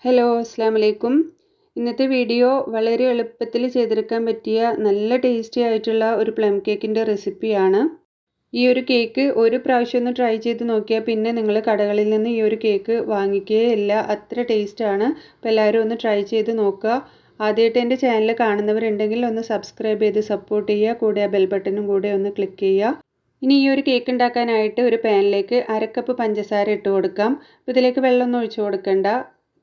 Hello അസ്സാം വലൈക്കും. ഇന്നത്തെ വീഡിയോ വളരെ എളുപ്പത്തിൽ ചെയ്തെടുക്കാൻ പറ്റിയ നല്ല ടേസ്റ്റി ആയിട്ടുള്ള ഒരു പ്ലം കേക്കിൻ്റെ റെസിപ്പിയാണ്. ഈ ഒരു കേക്ക് ഒരു പ്രാവശ്യം ഒന്ന് ട്രൈ ചെയ്ത് നോക്കിയാൽ പിന്നെ നിങ്ങൾ കടകളിൽ നിന്ന് ഈ ഒരു കേക്ക് വാങ്ങിക്കുകയില്ല, അത്ര ടേസ്റ്റാണ്. അപ്പോൾ എല്ലാവരും ഒന്ന് ട്രൈ ചെയ്ത് നോക്കുക. ആദ്യമായിട്ട് എൻ്റെ ചാനൽ കാണുന്നവരുണ്ടെങ്കിൽ ഒന്ന് സബ്സ്ക്രൈബ് ചെയ്ത് സപ്പോർട്ട് ചെയ്യുക, കൂടെ ആ ബെൽ ബട്ടണും കൂടെ ഒന്ന് ക്ലിക്ക് ചെയ്യുക. ഇനി ഈ ഒരു കേക്ക് ഉണ്ടാക്കാനായിട്ട് ഒരു പാനിലേക്ക് 1/2 കപ്പ് പഞ്ചസാര ഇട്ട് കൊടുക്കാം. അപ്പോൾ ഇതിലേക്ക് വെള്ളമൊന്നും ഒഴിച്ച് കൊടുക്കണ്ട.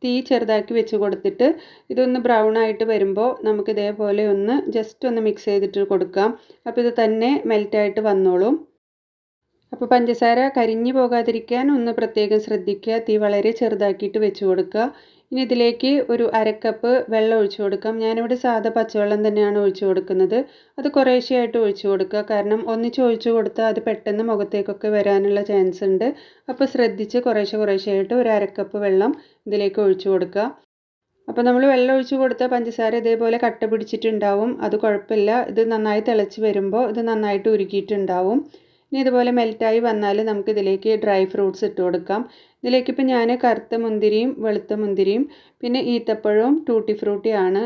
തീ ചെറുതാക്കി വെച്ച് കൊടുത്തിട്ട് ഇതൊന്ന് ബ്രൗൺ ആയിട്ട് വരുമ്പോൾ നമുക്ക് ഇതേപോലെ ഒന്ന് ജസ്റ്റ് ഒന്ന് മിക്സ് ചെയ്തിട്ട് കൊടുക്കാം. അപ്പോൾ ഇത് തന്നെ മെൽറ്റായിട്ട് വന്നോളും. അപ്പോൾ പഞ്ചസാര കരിഞ്ഞു പോകാതിരിക്കാൻ ഒന്ന് പ്രത്യേകം ശ്രദ്ധിക്കുക. തീ വളരെ ചെറുതാക്കിയിട്ട് വെച്ച് കൊടുക്കുക. ഇനി ഇതിലേക്ക് ഒരു 1/2 കപ്പ് വെള്ളം ഒഴിച്ചു കൊടുക്കാം. ഞാനിവിടെ സാധാ പച്ചവെള്ളം തന്നെയാണ് ഒഴിച്ചു കൊടുക്കുന്നത്. അത് കുറേശ്ശെയായിട്ട് ഒഴിച്ചു കൊടുക്കുക, കാരണം ഒന്നിച്ച് ഒഴിച്ചു കൊടുത്താൽ അത് പെട്ടെന്ന് മുഖത്തേക്കൊക്കെ വരാനുള്ള ചാൻസ് ഉണ്ട്. അപ്പോൾ ശ്രദ്ധിച്ച് കുറേശ്ശെയായിട്ട് ഒരു 1/2 കപ്പ് വെള്ളം ഇതിലേക്ക് ഒഴിച്ചു കൊടുക്കുക. അപ്പോൾ നമ്മൾ വെള്ളം ഒഴിച്ച് കൊടുത്താൽ പഞ്ചസാര ഇതേപോലെ കട്ട പിടിച്ചിട്ടുണ്ടാവും. അത് കുഴപ്പമില്ല. ഇത് നന്നായി തിളച്ച് വരുമ്പോൾ ഇത് നന്നായിട്ട് ഉരുക്കിയിട്ടുണ്ടാവും. ഇനി ഇതുപോലെ മെൽറ്റായി വന്നാൽ നമുക്ക് ഇതിലേക്ക് ഡ്രൈ ഫ്രൂട്ട്സ് ഇട്ട് കൊടുക്കാം. ഇതിലേക്കിപ്പോൾ ഞാൻ കറുത്ത മുന്തിരിയും വെളുത്ത മുന്തിരിയും പിന്നെ ഈത്തപ്പഴവും ടൂട്ടി ഫ്രൂട്ടിയാണ്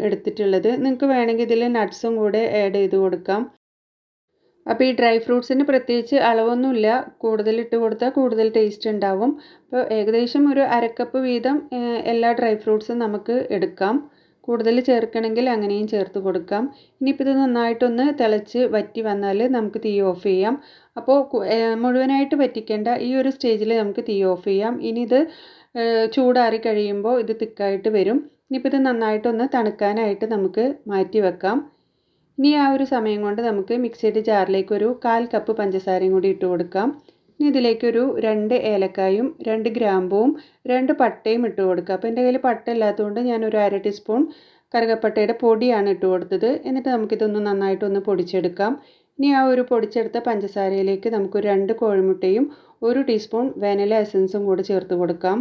എടുത്തിട്ടുള്ളത്. നിങ്ങൾക്ക് വേണമെങ്കിൽ ഇതിൽ നട്ട്സും കൂടെ ആഡ് ചെയ്ത് കൊടുക്കാം. അപ്പോൾ ഈ ഡ്രൈ ഫ്രൂട്ട്സിന് പ്രത്യേകിച്ച് അളവൊന്നുമില്ല, കൂടുതൽ ഇട്ട് കൊടുത്താൽ കൂടുതൽ ടേസ്റ്റ് ഉണ്ടാവും. അപ്പോൾ ഏകദേശം ഒരു 1/2 കപ്പ് വീതം എല്ലാ ഡ്രൈ ഫ്രൂട്ട്സും നമുക്ക് എടുക്കാം. കൂടുതൽ ചേർക്കണമെങ്കിൽ അങ്ങനെയും ചേർത്ത് കൊടുക്കാം. ഇനിയിപ്പോൾ ഇത് നന്നായിട്ടൊന്ന് തിളച്ച് വറ്റി വന്നാൽ നമുക്ക് തീ ഓഫ് ചെയ്യാം. അപ്പോൾ മുഴുവനായിട്ട് വറ്റിക്കേണ്ട, ഈ ഒരു സ്റ്റേജിൽ നമുക്ക് തീ ഓഫ് ചെയ്യാം. ഇനി ഇത് ചൂടാറി കഴിയുമ്പോൾ ഇത് തിക്കായിട്ട് വരും. ഇനിയിപ്പോൾ ഇത് നന്നായിട്ടൊന്ന് തണുക്കാനായിട്ട് നമുക്ക് മാറ്റി വെക്കാം. ഇനി ആ ഒരു സമയം കൊണ്ട് നമുക്ക് മിക്സിയുടെ ജാറിലേക്ക് ഒരു 1/4 കപ്പ് പഞ്ചസാരയും കൂടി ഇട്ട് കൊടുക്കാം. ഇനി ഇതിലേക്കൊരു 2 ഏലക്കായും 2 ഗ്രാമ്പുവും 2 പട്ടയും ഇട്ട് കൊടുക്കുക. അപ്പോൾ എൻ്റെ കയ്യിൽ പട്ട ഇല്ലാത്തതുകൊണ്ട് ഞാനൊരു 1/2 ടീസ്പൂൺ കറുകപ്പട്ടയുടെ പൊടിയാണ് ഇട്ട് കൊടുത്തത്. എന്നിട്ട് നമുക്കിതൊന്ന് നന്നായിട്ടൊന്ന് പൊടിച്ചെടുക്കാം. ഇനി ആ ഒരു പൊടിച്ചെടുത്ത പഞ്ചസാരയിലേക്ക് നമുക്ക് 2 കോഴിമുട്ടയും 1 ടീസ്പൂൺ വാനില എസൻസും കൂടി ചേർത്ത് കൊടുക്കാം.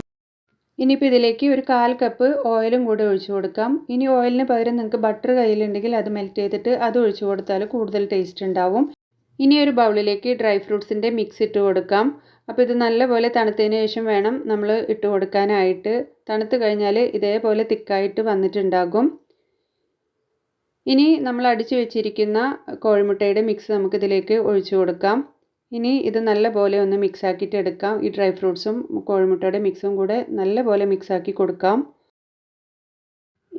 ഇനിയിപ്പോൾ ഇതിലേക്ക് ഒരു 1/4 കപ്പ് ഓയിലും കൂടെ ഒഴിച്ചു കൊടുക്കാം. ഇനി ഓയിലിന് പകരം നിങ്ങൾക്ക് ബട്ടർ കയ്യിലുണ്ടെങ്കിൽ അത് മെൽറ്റ് ചെയ്തിട്ട് അത് ഒഴിച്ചു കൊടുത്താൽ കൂടുതൽ ടേസ്റ്റ് ഉണ്ടാവും. ഇനി ഒരു ബൗളിലേക്ക് ഡ്രൈ ഫ്രൂട്ട്സിൻ്റെ മിക്സ് ഇട്ട് കൊടുക്കാം. അപ്പോൾ ഇത് നല്ലപോലെ തണുത്തതിന് ശേഷം വേണം നമ്മൾ ഇട്ട് കൊടുക്കാനായിട്ട്. തണുത്ത് കഴിഞ്ഞാൽ ഇതേപോലെ തിക്കായിട്ട് വന്നിട്ടുണ്ടാകും. ഇനി നമ്മൾ അടിച്ചു വെച്ചിരിക്കുന്ന കോഴിമുട്ടയുടെ മിക്സ് നമുക്കിതിലേക്ക് ഒഴിച്ചു കൊടുക്കാം. ഇനി ഇത് നല്ലപോലെ ഒന്ന് മിക്സ് ആക്കിയിട്ട് എടുക്കാം. ഈ ഡ്രൈ ഫ്രൂട്ട്സും കോഴിമുട്ടയുടെ മിക്സും കൂടെ നല്ലപോലെ മിക്സ് ആക്കി കൊടുക്കാം.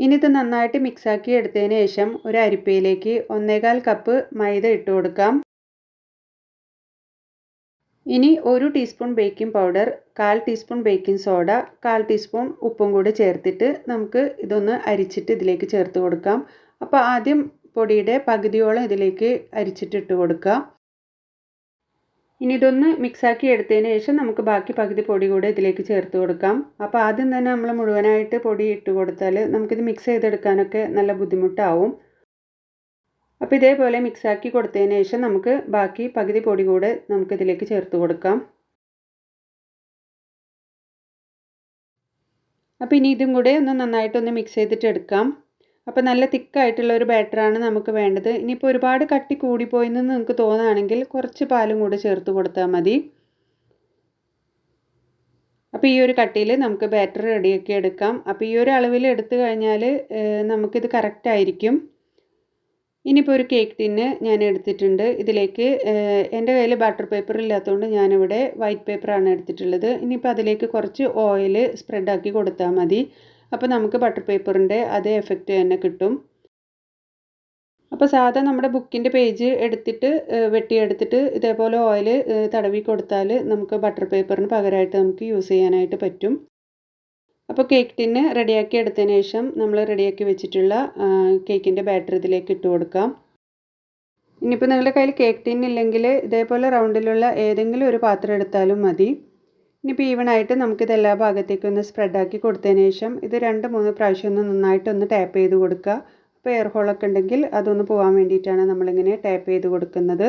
ഇനി ഇത് നന്നായിട്ട് മിക്സാക്കി എടുത്തതിന് ശേഷം ഒരു അരിപ്പയിലേക്ക് 1/4 കപ്പ് മൈദ ഇട്ട് കൊടുക്കാം. ഇനി 1 teaspoon baking powder, 1/4 teaspoon baking soda, 1/4 teaspoon ഉപ്പും കൂടി ചേർത്തിട്ട് നമുക്ക് ഇതൊന്ന് അരിച്ചിട്ട് ഇതിലേക്ക് ചേർത്ത് കൊടുക്കാം. അപ്പോൾ ആദ്യം പൊടിയുടെ പകുതിയോളം ഇതിലേക്ക് അരിച്ചിട്ട് കൊടുക്കുക. ഇനി ഇതൊന്ന് മിക്സാക്കി എടുത്തതിന് ശേഷം നമുക്ക് ബാക്കി പകുതി പൊടി കൂടെ ഇതിലേക്ക് ചേർത്ത് കൊടുക്കാം. അപ്പോൾ ആദ്യം തന്നെ നമ്മൾ മുഴുവനായിട്ട് പൊടി ഇട്ട് കൊടുത്താൽ നമുക്കിത് മിക്സ് ചെയ്തെടുക്കാനൊക്കെ നല്ല ബുദ്ധിമുട്ടാവും. അപ്പോൾ ഇതേപോലെ മിക്സാക്കി കൊടുത്തതിന് ശേഷം നമുക്ക് ബാക്കി പകുതി പൊടി കൂടെ നമുക്കിതിലേക്ക് ചേർത്ത് കൊടുക്കാം. അപ്പോൾ ഇനി ഇതും കൂടെ ഒന്ന് നന്നായിട്ടൊന്ന് മിക്സ് ചെയ്തിട്ട് എടുക്കാം. അപ്പോൾ നല്ല തിക്കായിട്ടുള്ള ഒരു ബാറ്ററാണ് നമുക്ക് വേണ്ടത്. ഇനിയിപ്പോൾ ഒരുപാട് കട്ടി കൂടിപ്പോയെന്ന് നിങ്ങൾക്ക് തോന്നുകയാണെങ്കിൽ കുറച്ച് പാലും കൂടെ ചേർത്ത് കൊടുത്താൽ മതി. അപ്പോൾ ഈ ഒരു കട്ടിയിൽ നമുക്ക് ബാറ്റർ റെഡിയാക്കി എടുക്കാം. അപ്പോൾ ഈ ഒരു അളവിൽ എടുത്തു കഴിഞ്ഞാൽ നമുക്കിത് കറക്റ്റായിരിക്കും. ഇനിയിപ്പോൾ ഒരു കേക്ക് ടിന്ന് ഞാൻ എടുത്തിട്ടുണ്ട്. ഇതിലേക്ക് എൻ്റെ കയ്യിൽ ബട്ടർ പേപ്പർ ഇല്ലാത്തതുകൊണ്ട് ഞാനിവിടെ വൈറ്റ് പേപ്പറാണ് എടുത്തിട്ടുള്ളത്. ഇനിയിപ്പോൾ അതിലേക്ക് കുറച്ച് ഓയിൽ സ്പ്രെഡാക്കി കൊടുത്താൽ മതി. അപ്പോൾ നമുക്ക് ബട്ടർ പേപ്പറിൻ്റെ അതേ എഫക്റ്റ് തന്നെ കിട്ടും. അപ്പോൾ സാധാ നമ്മുടെ ബുക്കിൻ്റെ പേജ് എടുത്തിട്ട് വെട്ടിയെടുത്തിട്ട് ഇതേപോലെ ഓയിൽ തടവി കൊടുത്താൽ നമുക്ക് ബട്ടർ പേപ്പറിന് പകരമായിട്ട് നമുക്ക് യൂസ് ചെയ്യാനായിട്ട് പറ്റും. അപ്പോൾ കേക്ക് ടിന്ന് റെഡിയാക്കി എടുത്തതിന് ശേഷം നമ്മൾ റെഡിയാക്കി വെച്ചിട്ടുള്ള കേക്കിൻ്റെ ബാറ്റർ ഇതിലേക്ക് ഇട്ട് കൊടുക്കാം. ഇനിയിപ്പോൾ നിങ്ങളുടെ കയ്യിൽ കേക്ക് ടിൻ ഇല്ലെങ്കിൽ ഇതേപോലെ റൗണ്ടിലുള്ള ഏതെങ്കിലും ഒരു പാത്രം എടുത്താലും മതി. ഇനിയിപ്പോൾ ഈവനായിട്ട് നമുക്കിത് എല്ലാ ഭാഗത്തേക്കൊന്ന് സ്പ്രെഡാക്കി കൊടുത്തതിന് ശേഷം ഇത് 2-3 പ്രാവശ്യം ഒന്ന് നന്നായിട്ടൊന്ന് ടാപ്പ് ചെയ്ത് കൊടുക്കുക. അപ്പോൾ എയർ ഹോളൊക്കെ ഉണ്ടെങ്കിൽ അതൊന്ന് പോകാൻ വേണ്ടിയിട്ടാണ് നമ്മളിങ്ങനെ ടാപ്പ് ചെയ്ത് കൊടുക്കുന്നത്.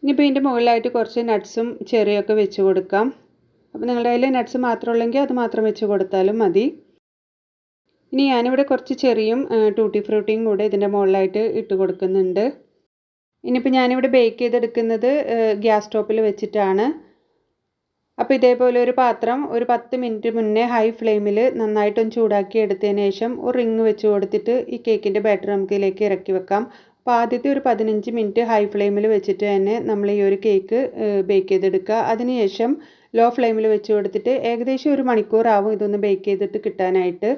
ഇനിയിപ്പോൾ ഇതിൻ്റെ മുകളിലായിട്ട് കുറച്ച് നട്ട്സും ചെറിയൊക്കെ വെച്ച് കൊടുക്കാം. അപ്പോൾ നിങ്ങളുടെ കയ്യിൽ നട്ട്സ് മാത്രമുള്ളെങ്കിൽ അത് മാത്രം വെച്ച് കൊടുത്താലും മതി. ഇനി ഞാനിവിടെ കുറച്ച് ചെറിയും ടൂട്ടി ഫ്രൂട്ടിയും കൂടെ ഇതിൻ്റെ മുകളിലായിട്ട് ഇട്ട് കൊടുക്കുന്നുണ്ട്. ഇനിയിപ്പോൾ ഞാനിവിടെ ബേക്ക് ചെയ്തെടുക്കുന്നത് ഗ്യാസ് സ്റ്റോപ്പിൽ വെച്ചിട്ടാണ്. അപ്പോൾ ഇതേപോലെ ഒരു പാത്രം ഒരു 10 മിനിറ്റ് മുന്നേ ഹൈ ഫ്ലെയിമിൽ നന്നായിട്ടൊന്ന് ചൂടാക്കി എടുത്തതിന് ശേഷം ഒരു റിങ് വെച്ച് കൊടുത്തിട്ട് ഈ കേക്കിൻ്റെ ബാറ്റർ നമുക്ക് ഇതിലേക്ക് ഇറക്കി വെക്കാം. അപ്പോൾ ആദ്യത്തെ ഒരു 15 മിനിറ്റ് ഹൈ ഫ്ലെയിമിൽ വെച്ചിട്ട് തന്നെ നമ്മൾ ഈ ഒരു കേക്ക് ബേക്ക് ചെയ്തെടുക്കുക. അതിനുശേഷം ലോ ഫ്ലെയിമിൽ വെച്ച് കൊടുത്തിട്ട് ഏകദേശം ഒരു മണിക്കൂറാവും ഇതൊന്ന് ബേക്ക് ചെയ്തിട്ട് കിട്ടാനായിട്ട്.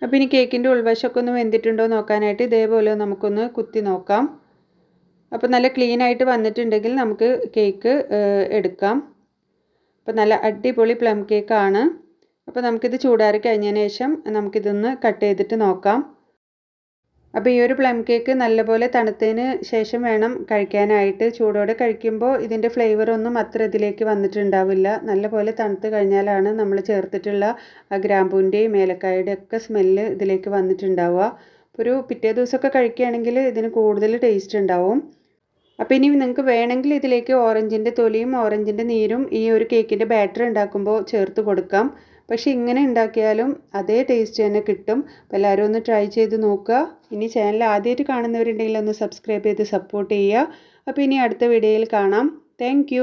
അപ്പോൾ ഇനി കേക്കിൻ്റെ ഉൾവശമൊക്കെ ഒന്ന് വെന്തിട്ടുണ്ടോ നോക്കാനായിട്ട് ഇതേപോലെ നമുക്കൊന്ന് കുത്തി നോക്കാം. അപ്പോൾ നല്ല ക്ലീൻ ആയിട്ട് വന്നിട്ടുണ്ടെങ്കിൽ നമുക്ക് കേക്ക് എടുക്കാം. അപ്പോൾ നല്ല അടിപൊളി പ്ലം കേക്കാണ്. അപ്പോൾ നമുക്കിത് ചൂടാറി കഴിഞ്ഞതിന് ശേഷം നമുക്കിതൊന്ന് കട്ട് ചെയ്തിട്ട് നോക്കാം. അപ്പോൾ ഈ ഒരു പ്ലം കേക്ക് നല്ലപോലെ തണുത്തതിന് ശേഷം വേണം കഴിക്കാനായിട്ട്. ചൂടോടെ കഴിക്കുമ്പോൾ ഇതിൻ്റെ ഫ്ലേവറൊന്നും അത്ര ഇതിലേക്ക് വന്നിട്ടുണ്ടാവില്ല. നല്ലപോലെ തണുത്ത് കഴിഞ്ഞാലാണ് നമ്മൾ ചേർത്തിട്ടുള്ള ഗ്രാമ്പൂവിൻ്റെയും ഏലക്കായുടെ ഒക്കെ സ്മെല്ല് ഇതിലേക്ക് വന്നിട്ടുണ്ടാവുക. ഒരു പിറ്റേ ദിവസമൊക്കെ കഴിക്കുകയാണെങ്കിൽ ഇതിന് കൂടുതൽ ടേസ്റ്റ് ഉണ്ടാവും. അപ്പോൾ ഇനി നിങ്ങൾക്ക് വേണമെങ്കിൽ ഇതിലേക്ക് ഓറഞ്ചിൻ്റെ തൊലിയും ഓറഞ്ചിൻ്റെ നീരും ഈ ഒരു കേക്കിൻ്റെ ബാറ്റർ ഉണ്ടാക്കുമ്പോൾ ചേർത്ത് കൊടുക്കാം. പക്ഷേ ഇങ്ങനെ ഉണ്ടാക്കിയാലും അതേ ടേസ്റ്റ് തന്നെ കിട്ടും. അപ്പോൾ എല്ലാവരും ഒന്ന് ട്രൈ ചെയ്ത് നോക്കുക. ഇനി ചാനൽ ആദ്യമായിട്ട് കാണുന്നവരുണ്ടെങ്കിൽ ഒന്ന് സബ്സ്ക്രൈബ് ചെയ്ത് സപ്പോർട്ട് ചെയ്യുക. അപ്പോൾ ഇനി അടുത്ത വീഡിയോയിൽ കാണാം. താങ്ക്